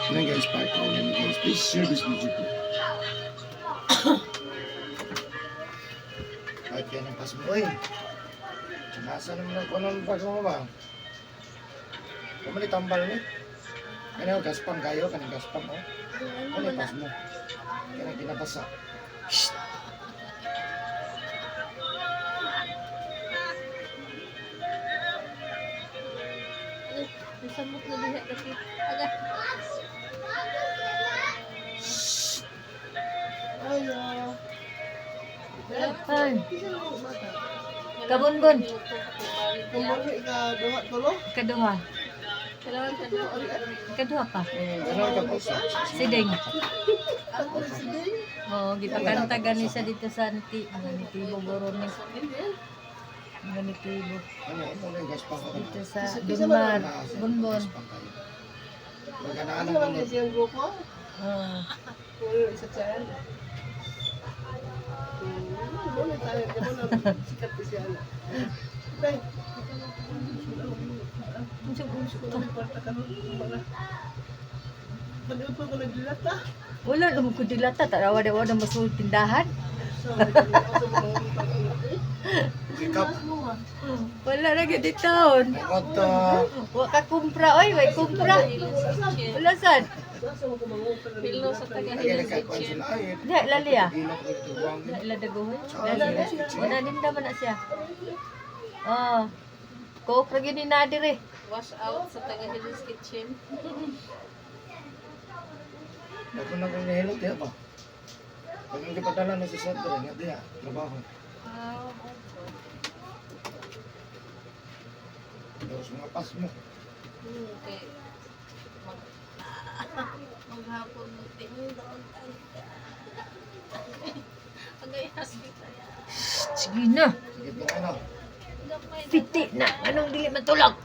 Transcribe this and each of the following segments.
Yan guys, part ko lang guys. Please share this video po. Kahit yan ang pas mo eh. Nasa naman ako ng pas mo ba? Kumali tambal ni. Kaya gaspang kayo, kanang gaspang oh. Ano yung pas mo? Kaya kinabasa. Shhh! Nasamot na diha kasi. Aga. Ayo. Ay. Kabunbun. Kumain ka duha tulo. Ikaduha. Kailangan ka duha. Ikaduha pa. Ano ka po sa? Siding. Ako si Day. Oo, gipakanta gani siya dito sa Nitibo Borones. Nitibo. Ano yung gaspang ko? Dito sa Dunmar. Bunbon. Magandaan Ano lang kasi yung grupo? Oo. Puro isa dyan. Ano tayo? Ano na sikat ko siya. Day. Pag-upo ko nagdilata. Wala naman ko dilata. Tarawa daw na masul tindahan. Recap. Wala na gid taon. At Wa ka kumpra oy, way kumpra. Wala sad. Pilno sa taga lagi nagkakuan sila ay. Diha lali ah. Ilok ko ito buwang. Ila dagohoy. Lali. Wala din naman na siya. Oh. Ko ra gid ni nadire. Wash out sa taga Hill's Kitchen. Ako na kung nahilot ya ba? Pag hindi padala na si Soto, nga diya, trabaho. Tapos mga pas mo. Okay. Maghapon mo tingin doon tayo. Pagayas kita yan. Sige na. Sige po ano. Piti na. Anong dili matulog?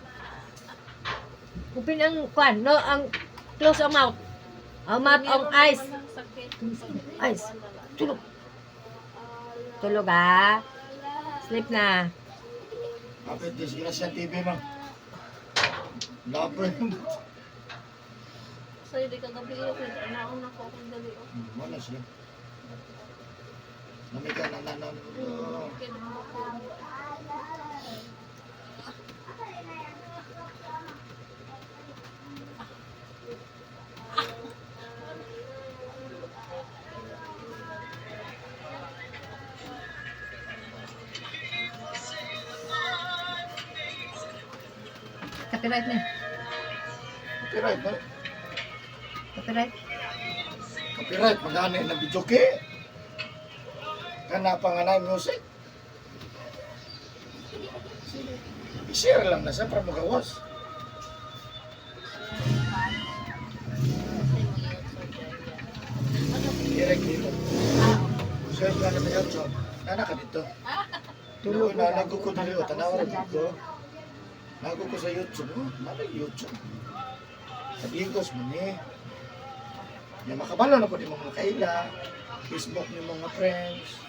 Upin ang kwan, no? Ang close ang mouth. Ang mouth, ang eyes. Eyes. Tulog. Tulog ah. Sleep na. Kapit disgrasya TV mo. Labre. Sa'yo di ka gabi yun. Nauna ko akong dali. Wala siya. Namika na nanon. Copyright na. Copyright ba? Copyright. Copyright. Magana na video kay. Kana panganay music. I-share lang na siya para magawas. Direct dito. Share ka na sa YouTube. Nana ka dito. Tulog na nago ko dito. Tanawa rin ko. Nago ko sa YouTube. Nana YouTube. Sabigos mo ni. Na makabalo na po di mga kaila. Facebook ni mga friends.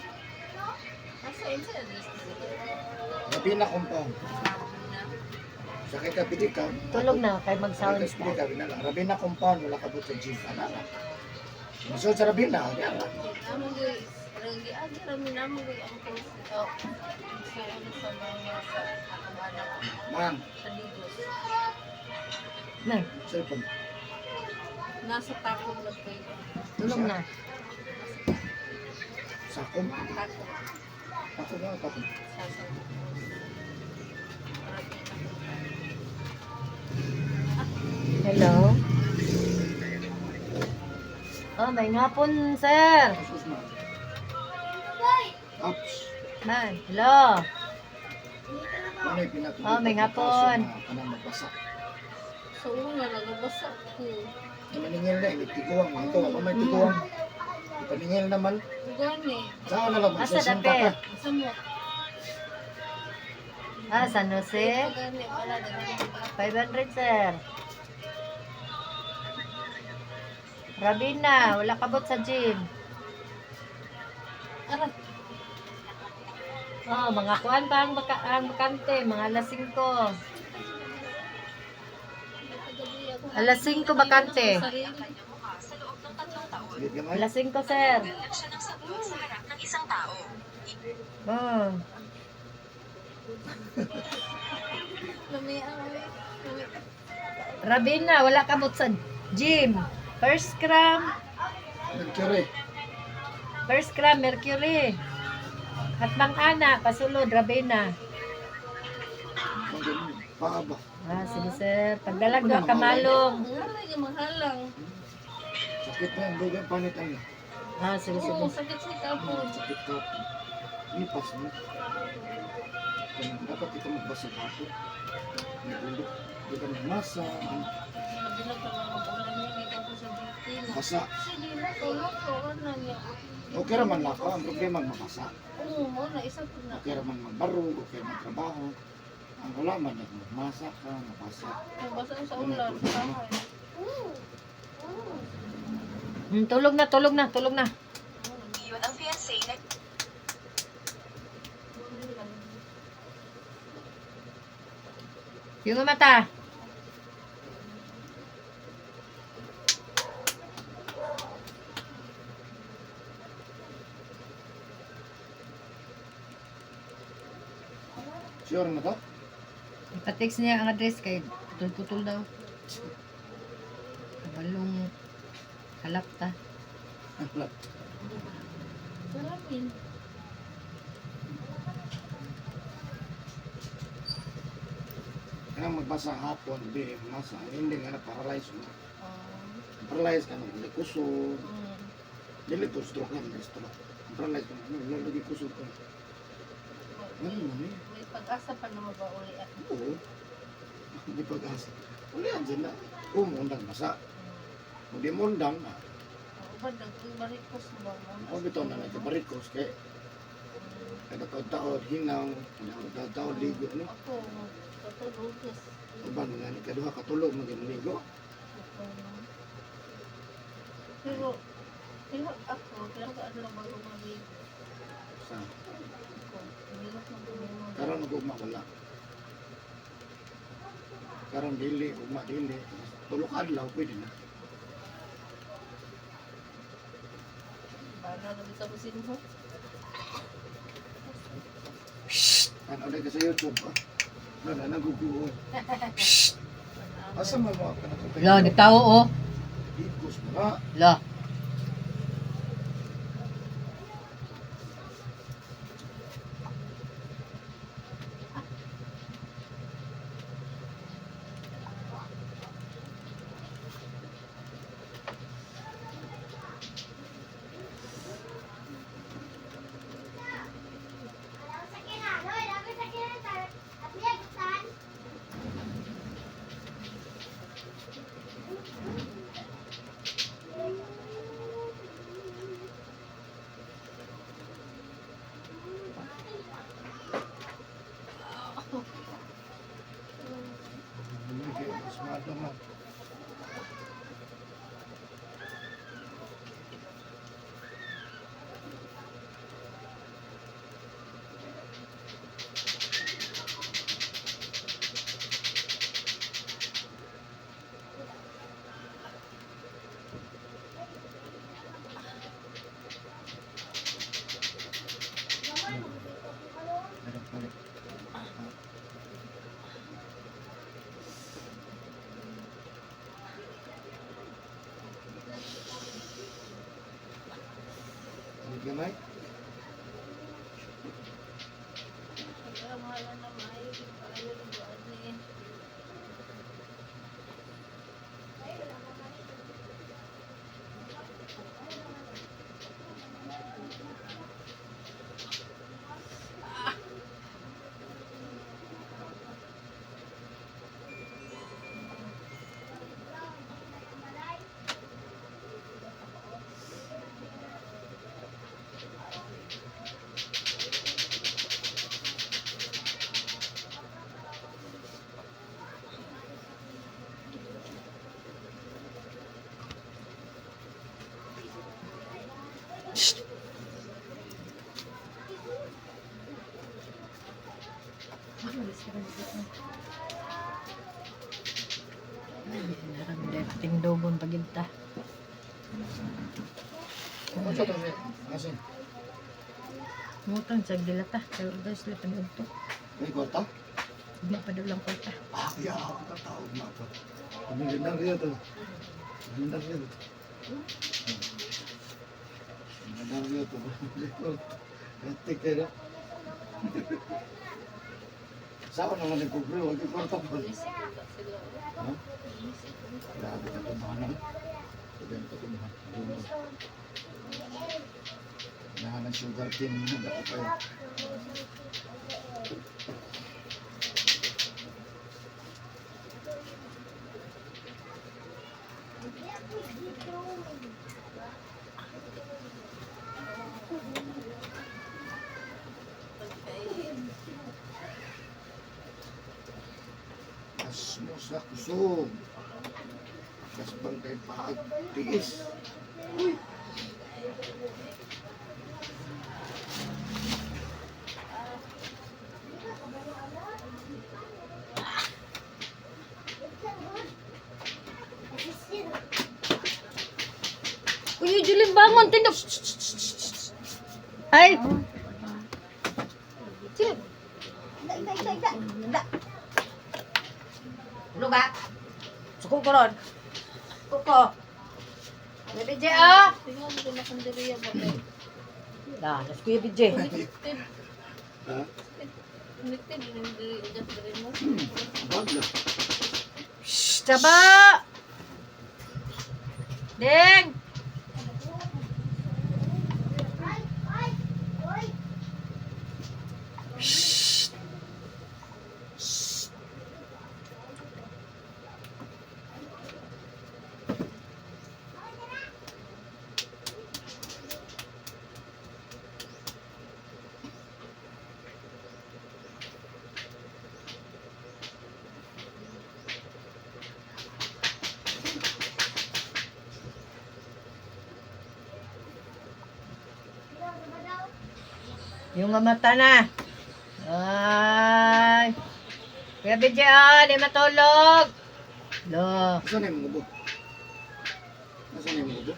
Gabi na compound. Sa kay kapiti ka. Tulog na kay mag-sound. Kapiti ka. Rabi na compound. Wala ka po sa gym. Ano na. Masud sa rabi na. Yan lang. Mang. Na, Cellphone. Nasa takong lang kayo. tulog na. Sakom. Takong. Ako na. Ako. Hello? Oh, may hapon, sir. Asus na. Apps. Man, hello. Ano yung pinatulog? Oh, may hapon. Kanang magbasa. So, nga, nagabasa ko. Maningil na. Hindi tiguang. Ito. Ako may tiguang. Ipaningil naman. Gani. Saan na lang. Asa Magsasinta ka. dapit? Samot. Ah, San Jose? Gani. Wala na. 500, sir. Rabina, wala kabot sa gym. Aray. Oh, mga kuan pa ang, ang bakante, mga lasing ko. Nagagabi ako. Alas 5 bakante. Sige gamay. Alas 5, sir. Oh. Rabina, wala ka sa gym. First gram. Mercury. First gram, Mercury. Hatbang ana, pasulod, Rabina. Paaba. Ah, sige sir. Pagdalag ka kamalong. Lagi mahalang. Sakit na yung dugan panit ang Ah, sige, sige. Oo, sakit sa kapon. sakit ka. Lipas mo. Dapat ito magbasa ako. Hindi ka magmasa. Madalag ka lang mag-ulan niya, may ako sa biktima. Basa. Sige na, tulog ko na niya. Okay raman lang ako. Ang problema magmasa. Oo, mo na, isa po na. Okay raman magbarog. Okay magtrabaho. Ang wala man na magmasa ka, mabasa. Kung basa sa ulan, bahay. Tulog na, tulog na, tulog na. Yung mata. Sure na to? Ipatext niya ang address kay putol-putol daw. Kabalong kalapta. Salamin. Kaya magbasa hapon, di masa. Hindi nga na-paralyze mo. Ah, Paralyze ka na, hindi kusog. mm. Dili to stroke lang, hindi stroke. Paralyze ka na, lagi kusog ka. Ano naman eh? May pag-asa pa na mabauli at Oo. Hindi pag-asa. Wala yan sila. Oo, mundang basa. Kung di mundang na, ubad nagbarikos ba mo? ako bitaw na nagkabarikos kay kada taon hinaw, kada taon ligo, no? Ako, katulogos. Uban nga ni kaduha katulog mag-ligo. Pero, ako, kaya ka lang bago maligo. Sa Ako, hirap na tumulong. karon ugma wala. Karon dili, ugma dili. Tulog adlaw pwede na. Bana na sa kusin mo. Ano na ka sa YouTube ah. Na naguguo. Asa man mo ka na Lo, nagtao oh. Igos mo na. Lo. Smart naman. Gamay? Kaya mahala na maayo, maayo na buwan ni. tingdogon paginta. Ano sa ito? Asin? Ngutang sa dilata. Pero guys, lito mo ito. May kwarta? Hindi pa daw lang ko ita. Ah, kaya ako katawag na ito. Ang gandang rin ito. Ang gandang rin ito. Ang gandang rin ito. Gantik kayo. Saan naman nagkubri? Huwag yung kwarta po. Ha? Grabe ka tumahan na. Sabi ka tumahan. Kailangan ng sugar cane mo. Baka pa yun. Kas mo sa kusog. Kas bang kay pagtiis. Uy, Julin, bangon! Tindog! Ay! Sino? Luga! Suko ko ron. Suko. Kuya BJ, ah! Tingnan mo din akong diriya ba tayo. Nas Kuya BJ. Connected. Ha? Connected. Just the remote. Bag na. Shhh! Taba! Ding! Shhh! Yung mata na. Ay. Kuya BJ, ah, di matulog. Lo. Nasaan na yung mubo? Nasaan na yung mubo?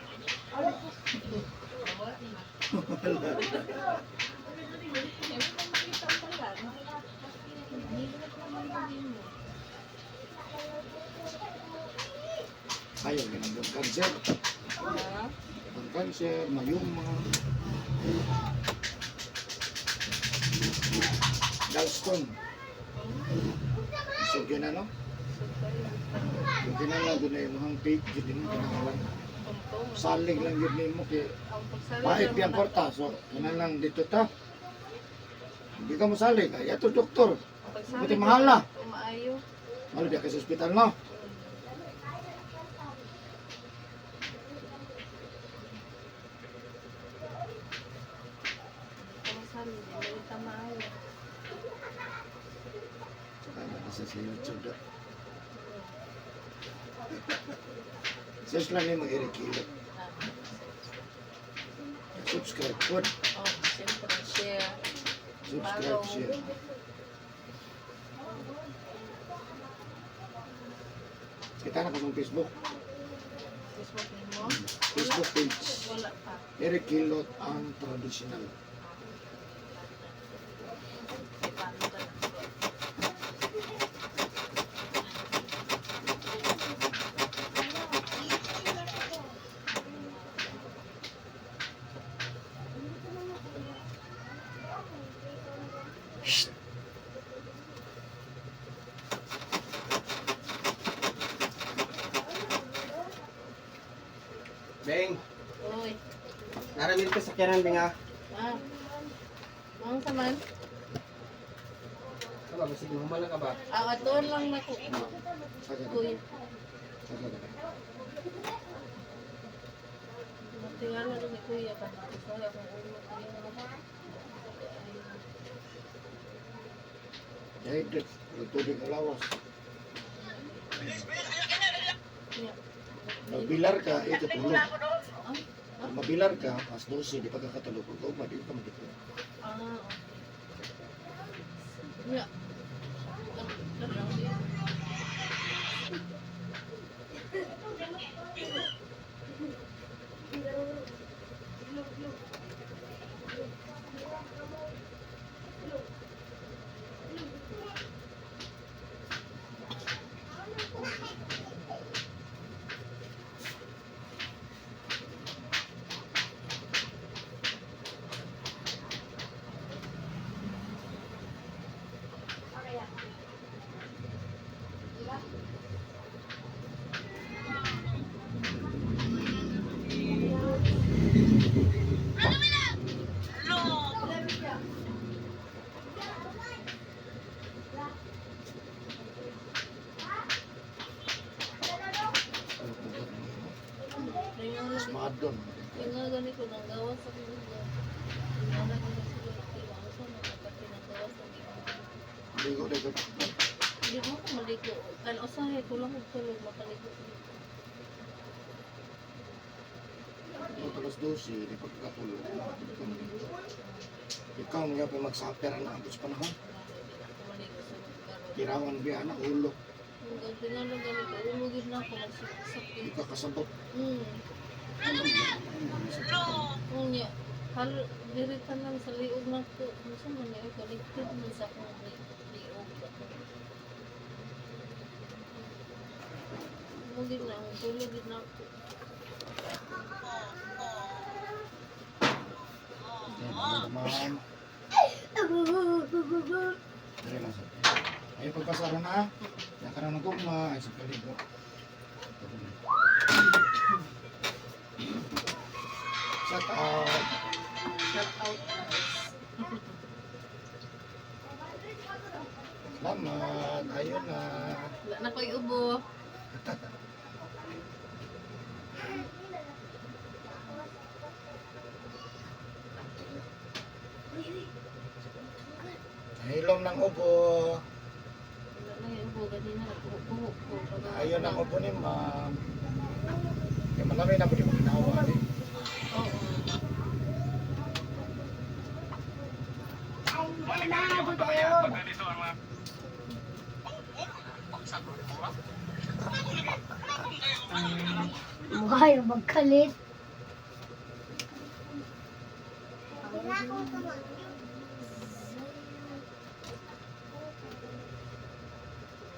Ayaw, ganun yung cancer. Ang cancer, mayuma. Gallstone. So, yun ano? Yung kinalang doon na yung mga pig, yun yung kinalang. Salig lang yun mo kay pahit biyang korta. So, kinalang dito ta. Hindi ka masalig. Ay, ito doktor. Buti mahal na. Maayo. Mahal biya ka sa ospital no? Kamasal. Malita maayo. Saka nasa sa YouTube da. Search lang yung mag-Eric Kilo. Subscribe po. Oh, siyempre. Share. Subscribe, share. Kita na pa sa Facebook. Facebook mo? Facebook page. Wala pa. Eric Kilot ang traditional. May paano ka na. Beng, Uy. naramit ko sa kyanan, Beng, ha? Ah. Ang saman? Ano ba, sige, humala ka ba? Doon lang na ko. Saka na. Kuya. Saka na. Tingala rin ni Kuya ka. Sorry akong ulo. Dehydrate. Yung tubig na lawas. Magbilar ka, ito tulog. Pag mabilar ka, mas 12, di pagkakatulog. Kung di ka magitulog. Ah. Ya. Mas maadon. Yung nga ganito, nang gawas sa mga. Inanak ko na sila. Kailangan sa mga kapinagawas ng mga. Ligo dito. Hindi mo ako maligo. Kan usahay, tulang ko tulog, makaligo. Ito alas 12, di pagkatulog. Ikaw nga pa magsaper na ang gusto panahon. Maligo sa mga. Pirawan biya na ulo. Kung gantingan na ganito, ulugin na ako, nagsasakit. Di ka kasabot. Kung niya, diritan lang sa liog na ko. Masa man niya, connected man sa akong liog. Ulugin na ako, tulogin na ako. Ma'am. Dali lang sir. Ay pagpasara na. Yan ka na nagugma. Ay sa paligo. Shut out. Shout out guys. Salamat. Ayun na. Wala na ko iubo. Hilom ng ubo. Wala na iubo. Ganina nagpuhuk-puhuk ko. Ayun ang ubo ni ma'am. Yung malami na po di mo ginawa eh. Oo. Buhay, magkalit.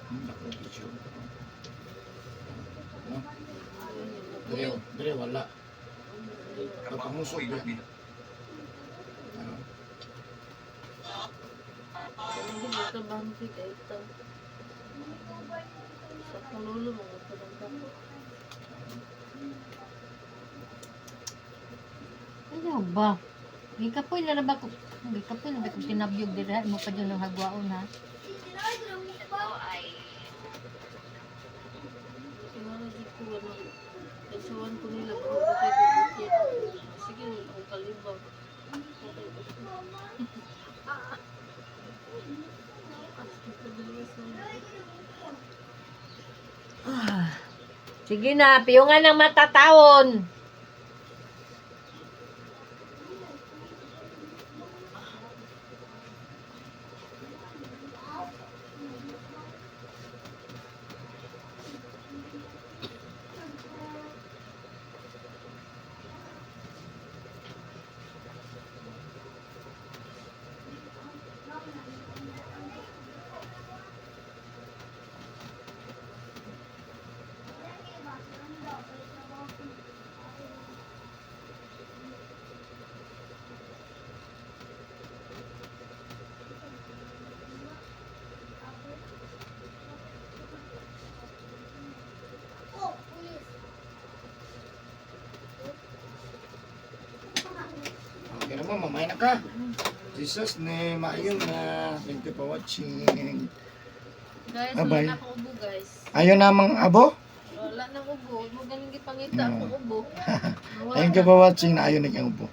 Naku, picture. No? Dire wala. Papamusog yan. Ano? Hindi mo trabaho ko kay ito. Sa panulo mo, magpaganda ko. Ano ba? Gikapoy na ba ko? Gikapoy na ba ko tinabyog dira mo pa dyan ng hagwaon ha? Tingnan na dito ko, ano, kasawan ko nila, bago ko kayo bukit. Sige, ako kalibaw. Sige na, piyungan ng matataon. Okay naman, mamay na ka. Jesus name, ayun na. Thank you for watching. Guys, Bye-bye. wala na akong ubo, guys. Ayun namang abo. Wala na ubo. Huwag galing gipangita akong ubo. Thank you for watching na ayun na kang ubo.